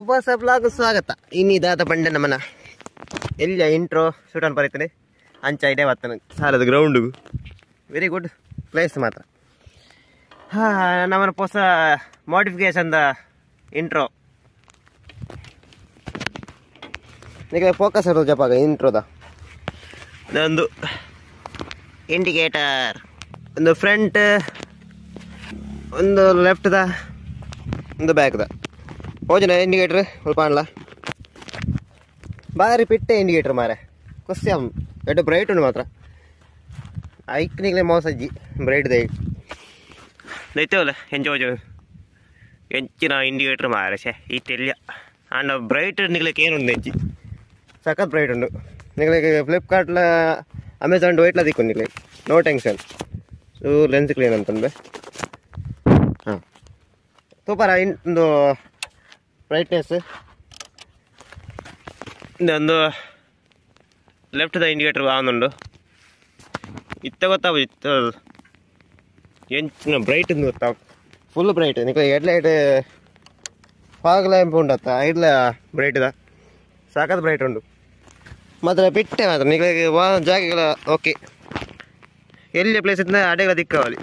ಹೊಸ ಬ್ಲಾಗ್ ಸ್ವಾಗತ. ಇನ್ನಿದಾದ ಬಂಡೆ ನಮ್ಮನ ಎಲ್ಲ ಇಂಟ್ರೋ ಶೂಟ್ ಅನ್ನು ಬರೀತೀನಿ. ಅಂಚ ಇಡೇ ಬರ್ತಾನೆ ಸಾಲದ ಗ್ರೌಂಡು ವೆರಿ ಗುಡ್ ಪ್ಲೇಸ್ ಮಾತ್ರ. ನಮ್ಮನ ಹೊಸ ಮಾಡಿಫಿಕೇಶನ್ದ ಇಂಟ್ರೋ ಈಗ ಫೋಕಸ್ ಇರೋದು ಜಪಾಗ ಇಂಟ್ರೋದ ಒಂದು ಇಂಡಿಕೇಟರ್, ಒಂದು ಫ್ರಂಟ್, ಒಂದು ಲೆಫ್ಟ್ದ, ಒಂದು ಬ್ಯಾಕ್ದ ಓಜನ ಇಂಡಿಕೇಟರ್ ಸ್ವಲ್ಪ ಅಲ್ಲ ಬಾರಿ ಪಿಟ್ಟೆ ಇಂಡಿಕೇಟರ್ ಮಾರೆ ಖುಷಿ ಎಡ್ಡು ಬ್ರೈಟ್ ಉಂಡು ಮಾತ್ರ ಐಕ್ನಿಗ್ಲೇ ಮೋಸಜ್ಜಿ ಬ್ರೈಟ್ ದೈತವಲ್ಲ ಎಂಜೋಜು ಎಂಚಿನ ಇಂಡಿಕೇಟರ್ ಮಾರೆ ಶೇ ಇಟ್ಟೆಲ್ಲ ಅಂಡ್ ಬ್ರೈಟ್ ನಿಗ್ಲಿಕ್ಕೆ ಏನುಂಡು ಎಂಚಿ ಸಖತ್ ಬ್ರೈಟ್ ಉಂಡು ನಿಗ್ಲಿಕ್ಕೆ ಫ್ಲಿಪ್ಕಾರ್ಟ್ಲ ಅಮೆಝಾನ್ ವೈಟ್ಲ ದಿಕ್ಕು ನಿಗ್ಲಿಕ್ಕೆ ನೋ ಟೆನ್ಷನ್. ಲೆನ್ಸ್ ಕ್ಲೀನ್ ಅಂತಂದ್ರೆ ಹಾಂ ಸೂಪರ ಒಂದು ಬ್ರೈಟ್ನೆಸ್. ಒಂದು ಲೆಫ್ಟ್ದ ಇಂಡಿಕೇಟರ್ ಆನುಂಡು ಇತ್ತ ಗೊತ್ತಾಗ ಇತ್ತು ಎಂಚಿನ ಬ್ರೈಟ್ ಗೊತ್ತಾಗ ಫುಲ್ ಬ್ರೈಟ್ ನಿಮಗೆ ಹೆಡ್ಲೈಟ್ ಫಾಗ್ ಲ್ಯಾಂಪ್ ಉಂಡತ್ತ ಐಡ್ಲ ಬ್ರೈಟ್ದ ಸಾಕತ್ ಬ್ರೈಟ್ ಉಂಡು ಮಾತ್ರ ಬಿಟ್ಟೆ ಮಾತ್ರ ನಿಮಗೆ ಜಾಗಗಳ ಓಕೆ ಎಲ್ಲಿ ಪ್ಲೇಸ್ ಇದ್ದ ಅಡೆಗಳ ದಿಕ್ಕವಲ್ಲಿ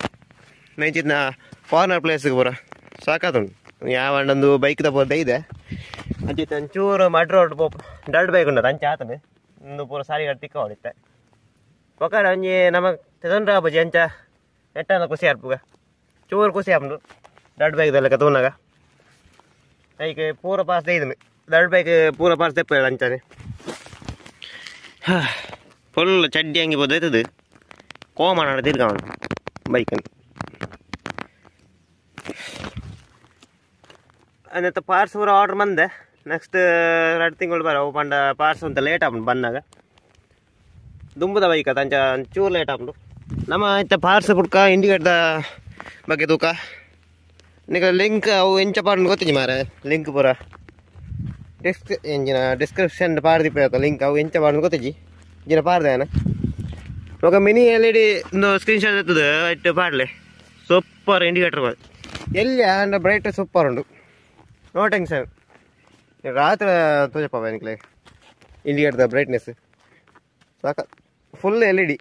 ನೈಚಿದ್ನ ಫಾರ್ನರ್ ಪ್ಲೇಸ್ಗೆ ಬರ ಸಾಕತ್ತುಂಡು. ಯಾವಣ್ಣೊಂದು ಬೈಕ್ದ ಬೋರ್ದ ಇದೆ ಅಂಚಿತ್ತು ಒಂಚೂರು ಮಡ್ ರೋಡ್ ಡಲ್ಡ್ ಬೈಕ್ ಉಂಡದು ಅಂಚೆ ಆತನೆ ಒಂದು ಪೂರ ಸಾರಿಗಾಡು ತಿಕ್ಕ ಹೊಡಿತ್ತೆ ಒಕ್ಕಡ ಒಂಜಿ ನಮಗೆ ತೆಗೊಂಡ್ರ ಬಜಿ ಅಂಚ ಎಟ್ಟನ ಖುಷಿ ಆರ್ಪುಗ ಚೂರು ಖುಷಿ ಆಪುಂಡು ಡಲ್ಡ್ ಬೈಕ್ದೆಲ್ಲ ತೂನಾಗ ಐಕೆ ಪೂರ ಪಾಸ್ ತೆಯ್ದು ಡಲ್ಡ್ ಬೈಕ್ ಪೂರ ಪಾಸ್ ತೆಪ್ಪ ಅಂಚಾನೆ ಫುಲ್ ಚಡ್ಡಿ ಹಂಗೆ ಬೋದೈತದು ಕೋಮಾನ ತಿರ್ಗಾವನು ಬೈಕನ್ನು ಅನ್ನತ್ತ ಪಾರ್ಸ್ ಪೂರ ಆರ್ಡ್ರ್ ಬಂದೆ ನೆಕ್ಸ್ಟ್ 2 ತಿಂಗಳು ಬರವು ಪಂಡ ಪಾರ್ಸ್ ಅಂತ ಲೇಟ್ ಆಪುಂಡು ಬಂದಾಗ ದುಂಬುದ ಬೈಕ್ ಅದು ಅಂಚ ಚೂರು ಲೇಟ್ ಆಪುಂಡು ನಮ್ಮ ಇತ್ತ ಪಾರ್ಸ್ ಪುಡ್ಕ ಇಂಡಿಕೇಟ್ದ ಬಗ್ಗೆ ತೂಕ ನಿಗ ಲಿಂಕ್ ಅವು ಎಂಚ ಪಾಡು ಗೊತ್ತಿಜಿ ಮಾರೆ ಲಿಂಕ್ ಪೂರ ಎಂಜಿನ ಡಿಸ್ಕ್ರಿಪ್ಷನ್ ಪಾಡ್ದಿಪ್ಪ ಲಿಂಕ್ ಅವು ಎಂಚ ಪಾಡು ಗೊತ್ತಿಜಿ ಇಂಜಿನ ಪಾಡ್ದೇನ ఒక ಮಿನಿ LED ಒಂದು ಸ್ಕ್ರೀನ್ ಶಾಟ್ ಎತ್ತದು ಇಟ್ಟು ಪಾಡ್ಲೆ ಸೂಪರ್ ಇಂಡಿಕೇಟರ್ ಎಲ್ಲಿ ಅಂಡ್ ಬ್ರೈಟ್ ಸೂಪರ್ ಉಂಡು ನೋ ಟೆನ್ಷನ್. ರಾತ್ರಿ ತೋಜಪ್ಪ ನಿಕ್ಲೆ ಇಂಡಿಕೇಟರ್ದ ಬ್ರೈಟ್ನೆಸ್ ಸಾಕ full LED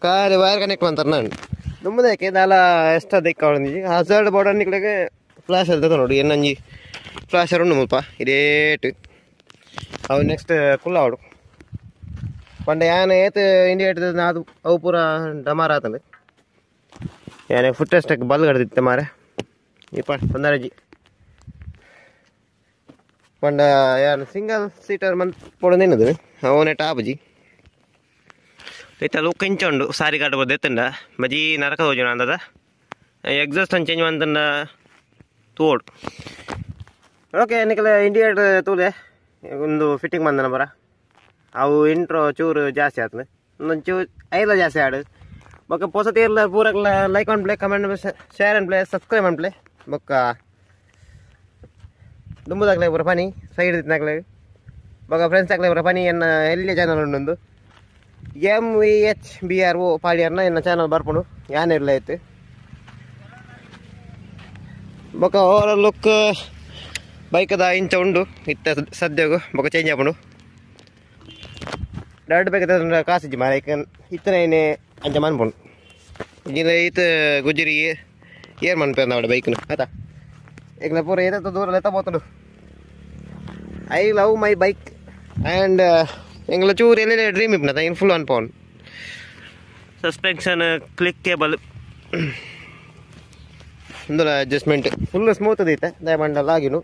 car wire connect ಮಾಡ್ತಾರೆ ನಾನು ದುಮ್ಮದಕ್ಕೆ ದಾಲ ಎಷ್ಟು ದಿಕ್ಕ ಹೊಂದಿಜಿ ಹಜಾರ್ಡ್ ಬೋರ್ಡರ್ ನಿಕ್ಲೆಗೆ ಫ್ಲಾಶ್ ಇರ್ತದೆ ನೋಡಿ ಎನ್ನಂಜಿ ಫ್ಲಾಶರ್ ಉಂಡು ಮುಲ್ಪ ಇದೇಟ್ ಅವು ನೆಕ್ಸ್ಟ್ ಕುಲ್ಲ ಅವಡು ಪಂಡ ಯಾನ ಏತ್ ಇಂಡಿಕೇಟರ್ ಅದು ಅವು ಪೂರ ಡಮಾರ ಆತಂದೆ ಯಾನೆ ಫುಟ್ ಟೆಸ್ಟಕ್ಕೆ ಬಲ್ ಕಡ್ದಿತ್ತೆ ಮಾರೆ ಇಪ್ಪ ತೊಂದರೆಜಿ ಪಂಡ ಯಾರು ಸಿಂಗಲ್ ಸೀಟರ್ ಮಂತ್ ಪೊಡನೇನದು ಅವನೇ ಟಾಪಜಿ ಐತಲ್ಲ ಕೆಂಚ ಉಂಡು ಸಾರಿ ಕಾಟಬೋದು ಎತ್ತಂಡ ಮಜಿ ನರಕ ಹೋಜನ ಅಂದದ ಎಕ್ಸಾಸ್ಟ್ ಅನ್ನು ಚೇಂಜ್ ಮಂತಂಡ ತೋಡು ಓಕೆ ನಿಕಲ ಇಂಡಿಕೇಟರ್ ತೂಲೆ ಒಂದು ಫಿಟ್ಟಿಂಗ್ ಬಂದನ ಬರ ಅವು ಇಂಟ್ರೋ ಚೂರು ಜಾಸ್ತಿ ಆಗ್ತದೆ ಒಂದೊಂದು ಚೂರು ಐಲ ಜಾಸ್ತಿ ಆಡು ಬೊಕ್ಕ ಪೊಸತಿ ಎಲ್ಲ ಪೂರಕ್ಲ ಲೈಕ್ ಆನ್ ಪ್ಲೇ ಕಮೆಂಟ್ ಶೇರ್ ಆನ್ ಪ್ಲೇ ಸಬ್ಸ್ಕ್ರೈಬ್ ಆನ್ ಪ್ಲೇ ಬೊಕ್ಕ ದುಂಬುದಾಗಲೇ ಬರ ಪನಿ ಸೈಡ್ ಇದ್ದಾಗಲೇ ಬೊಕ್ಕ ಫ್ರೆಂಡ್ಸ್ ಆಗಲೇ ಬರ ಪನಿ ಎನ್ನ ಎಲ್ಲಿ ಚಾನಲ್ ಉಂಡೊಂದು MVHBRO ಪಾಡಿಯರ್ನ ಎನ್ನ ಚಾನಲ್ ಬರ್ಪುಂಡು ಯಾನ್ ಇರಲ ಐತೆ ಬೊಕ್ಕ ಓವರ್ ಲುಕ್ ಬೈಕದ ಇಂಚ ಉಂಡು ಇತ್ತ ಸದ್ಯಗೂ ಬೊಕ್ಕ ಚೇಂಜ್ ಆಪುಂಡು ಡರ್ಟ್ ಬೈಕ್ ಕಾಸಿಜ್ಜಿ ಮಾರ ಇತ್ತನೇನೆ ಅಂಚ ಮನ್ಪುಂಡು ಈಗ ಈತ ಗುಜ್ಜರಿ ಏರ್ ಮನ್ಪೇಂದ ಅವಡ ಬೈಕ್ನು ಆಯ್ತಾ ಈಗ ಪೂರ ಏತ ದೂರ ಎತ್ತ పోతుండు I love my bike and ಎಂಗ್ಲ ಚೂರು ಎಲ್ಲೆಲ್ಲ ಡ್ರೀಮ್ ಇಪ್ನತ ಇನ್ ಫುಲ್ ಅನ್ಪೌಂಡ್ ಸಸ್ಪೆನ್ಷನ್ ಕ್ಲಿಕ್ಕೇಬಲ್ ಒಂದು ಅಡ್ಜಸ್ಟ್ಮೆಂಟ್ ಫುಲ್ ಸ್ಮೂತ್ ಅದೈತೆ ದಯಮಂಡಲ ಆಗಿನು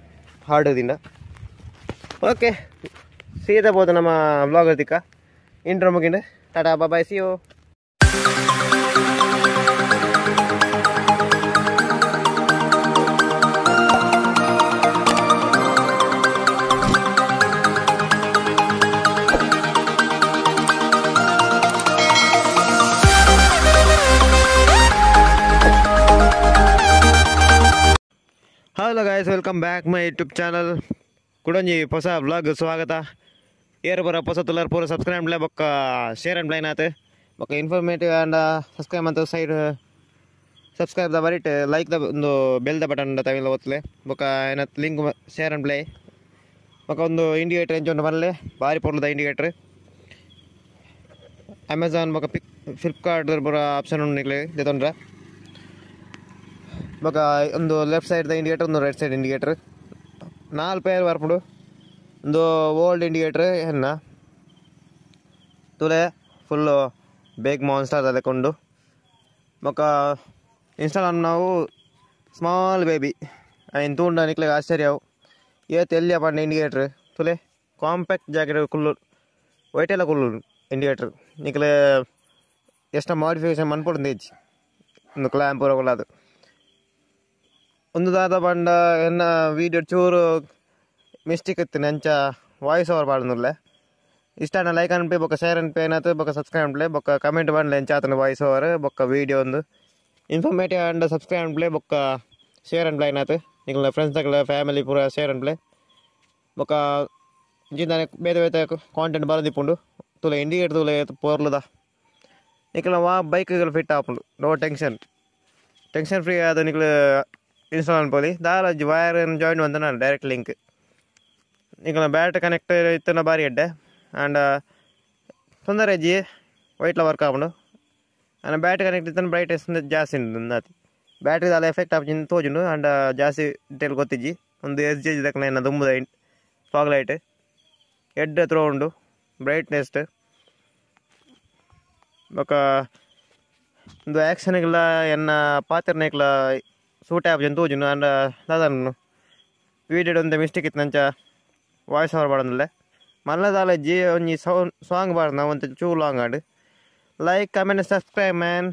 ಹಾರ್ಡದಿಂದ ಓಕೆ ಸೀದಾ ಬೋದು ನಮ್ಮ ಬ್ಲಾಗ್ ಅದಕ್ಕ ಇಂಟ್ರೋ ಮುಗಿಂಡು tata bye see you. Hello guys welcome back my YouTube channel ಕುಡೊಂಜಿ ಹೊಸ ವ್ಲಾಗ್ ಸ್ವಾಗತ. ಏರ್ ಬರ ಹೊಸ ತುಲಾರ್ ಪೂರ ಸಬ್ಸ್ಕ್ರೈಬ್ ಮಾಡ್ಲೆ ಬೊಕ್ಕ ಶೇರ್ ಆ್ಯಂಡ್ ಪ್ಲೈನ್ ಆತು ಬೊಕ್ಕ ಇನ್ಫಾರ್ಮೇಟಿವ್ ಆ್ಯಂಡ್ ಸಬ್ಸ್ಕ್ರೈಬ್ ಅಂತ ಸೈಡ್ ಸಬ್ಸ್ಕ್ರೈಬ್ ದ ಬರಿಟ್ ಲೈಕ್ ದ ಒಂದು ಬೆಲ್ ದ ಬಟನ್ ತವಿಲ ಒತ್ತಲೆ ಬೊಕ ಏನತ್ ಲಿಂಕ್ ಶೇರ್ ಆ್ಯಂಡ್ ಪ್ಲೇ ಒಂದು ಇಂಡಿಕೇಟರ್ ಎಂಚುಂಡು ಮಲ್ಲೆ ಭಾರಿ ಪೊರ್ಲುದ ಇಂಡಿಕೇಟರ್. ಅಮೆಜಾನ್ ಬೊಕ ಫ್ಲಿಪ್ಕಾರ್ಟ್ ಪೂರ ಆಪ್ಷನ್ ಉಂಡು ನಿಕ್ಲೆ ದೆತೊಂಡ್ರೆ. ಬೊಕ ಒಂದು ಲೆಫ್ಟ್ ಸೈಡ್ ಇಂಡಿಕೇಟರ್ ಒಂದು ರೈಟ್ ಸೈಡ್ ಇಂಡಿಕೇಟರ್ 4 ಪೇರ್ ಬರ್ಪುಂಡು. ಒಂದು ಓಲ್ಡ್ ಇಂಡಿಕೇಟರ್ ಎನ್ನ ತುಲೆ ಫುಲ್ಲು ಬೇಗ್ ಮಾನ್ಸ್ಟರ್ ಅದಕ್ಕೊಂಡು ಬೊಕ ಇನ್ಸ್ಟಾಲ್ ನಾವು ಸ್ಮಾಲ್ ಬೇಬಿ ಅಯ್ಯನ್ ತೂಂಡ ನಿಕ್ಲೆಗೆ ಆಶ್ಚರ್ಯ ಅವು ಏತ್ ಎಲ್ಲಿಯ ಪಂಡ indicator ತುಲೆ compact jacket Kullu ವೈಟೆಲ್ಲ Kullu indicator ನಿಕ್ಲೆ ಎಷ್ಟು ಮಾಡಿಫಿಕೇಶನ್ ಮನ್ಪುಡು ಹೆಚ್ಚು ಒಂದು ಕ್ಲ್ಯಾಂಪ್ ಪೂರ ಅದು ಒಂದು ದಾದ ಪಂಡ ಎನ್ನ ವೀಡಿಯೋ ಚೂರು ಮಿಸ್ಟೇಕ್ ಇತ್ತು ಅಂಚ ವಾಯ್ಸ್ ಓವರ್ ಪಾಡ್ನುಲ್ಲೆ ಇಷ್ಟ ಲೈಕ್ ಅನ್ಪೆ ಬೊಕ್ಕ ಶೇರ್ ಅನ್ಪೆ ಏನಾಯ್ತು ಬೊಕ್ಕ ಸಬ್ಸ್ಕ್ರೈಬ್ ಅನ್ಪ್ಲೆ ಬೊಕ್ಕ ಕಮೆಂಟ್ ಬಂಡ್ಲೆ ಎಂಚ ಆತನ ವಾಯ್ಸ್ ಓವರ್ ಬೊಕ್ಕ ವೀಡಿಯೋ ಒಂದು ಇನ್ಫಾರ್ಮೇಟಿವ್ ಅಂಡ್ ಸಬ್ಸ್ಕ್ರೈಬ್ ಅನ್ಪ್ಲೆ ಬೊಕ್ಕ ಶೇರ್ ಅನ್ಪ್ಲೆ ಏನಾಯ್ತು ನಿಕ್ಲ ಫ್ರೆಂಡ್ಸ್ ತಗಲ ಫ್ಯಾಮಿಲಿ ಪೂರ ಶೇರ್ ಅನ್ಪ್ಲೆ ಬೊಕ್ಕ ಇಂಚಿನ ಬೇತೆ ಬೇತೆ ಕಾಂಟೆಂಟ್ ಬರೋದಿಪ್ಪುಂಡು ತುಲೆ ಇಂಡಿಕೇಟರ್ ತುಲೆ ಪೋರ್ಲುದ ನಿಕ್ಲ ಬೈಕ್ಗಳು ಫಿಟ್ ಆಪುಂಡು ನೋ ಟೆನ್ಷನ್ ಫ್ರೀ ಆದ ನಿಕ್ಲು ಇನ್ಸ್ಟಾಲ್ ಅನ್ಪೋಲಿ ದಾರ ವೈರ್ ಜಾಯಿಂಟ್ ಬಂದ ನಾನು ಡೈರೆಕ್ಟ್ ಲಿಂಕ್ ನಿಕ್ಲ ಬ್ಯಾಟ್ರಿ ಕನೆಕ್ಟ್ ಇತ್ತನ ಬಾರಿ ಎಡ್ಡೆ ಆ್ಯಂಡ್ ತೊಂದರೆ ಅಜ್ಜಿ ವೈಟ್ಲ ವರ್ಕ್ ಆಪುಂಡು ಆ್ಯಂಡ್ ಬ್ಯಾಟ್ರಿ ಕನೆಕ್ಟ್ ಇತ್ತನ ಬ್ರೈಟ್ನೆಸ್ ಜಾಸ್ತಿ ಉಂಡು ಅತಿ ಬ್ಯಾಟ್ರಿ ದಾಲ ಎಫೆಕ್ಟ್ ಆಪುಜಿಂದು ತೋಜುಂಡು ಆ್ಯಂಡ್ ಜಾಸ್ತಿ ಡೀಟೇಲ್ ಗೊತ್ತಿಜ್ಜಿ ಒಂದು SG ದಕ್ಕನ ಏನ ದುಂಬುದ ಫಾಗ್ ಲೈಟ್ ಎಡ್ ತ್ರೋ ಉಂಡು ಬ್ರೈಟ್ನೆಸ್ ಬೊಕ ಒಂದು ಆ್ಯಕ್ಷನ್ಗೆಲ್ಲ ಎನ್ನ ಪಾತ್ರನೆಗ್ಲ ಸೂಟ್ ಆಪುಜಿಂದು ತೋಜುಂಡು ಆ್ಯಂಡ್ ದಾದನು ವೀಡಿಯೋ ಒಂದು ಮಿಸ್ಟೇಕ್ ಇತ್ತು ನಂಚ ವಾಯ್ಸ್ ಓವರ್ ಮಾಡೋದಿಲ್ಲ ಮಲ್ಲದಾಲ ಜಿ ಒಂಜಿ ಸಾಂಗ್ ಬಾರ್ದು ನಾವು ಒಂದು ಚೂ ಲಾಂಗ್ ಆಡು ಲೈಕ್ ಕಮೆಂಟ್ ಸಬ್ಸ್ಕ್ರೈಬ್ ಮ್ಯಾನ್.